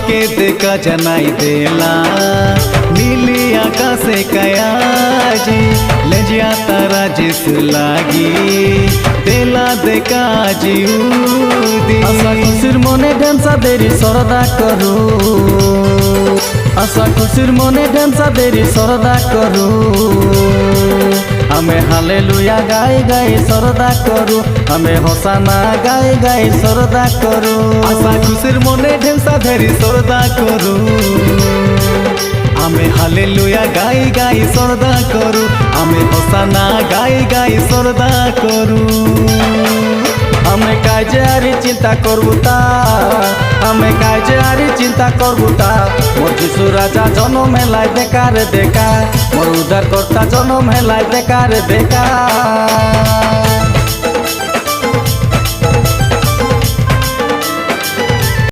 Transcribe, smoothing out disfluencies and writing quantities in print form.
তোমাকে দেখা জানাই দেলা নীলি আকাশে কায়াজি লেজিয়া তারা জিস লাগি দেলা দেখা জিউদি আশা খুশির মনে ড্যান্সা দেরি সরদা করু আশা খুশির মনে ড্যান্সা দেরি সরদা করু हमें हालेलुया गाय गाय सरदा करू हमें होसाना गाय गाय सरदा करू आशा खुशिर मने ढेंसा धरी सरदा करू हमें हालेलुया गाय गाय सरदा करू हमें होसाना गाय गाय सरदा करू हमें काजे आरी चिंता करबू ता हमें काजे आरी चिंता करबू ता मोर जिसु राजा जन्म हेलाय बेकार देखा मोर उद्धारकर्ता जन्म हेलाय बेकार देखा।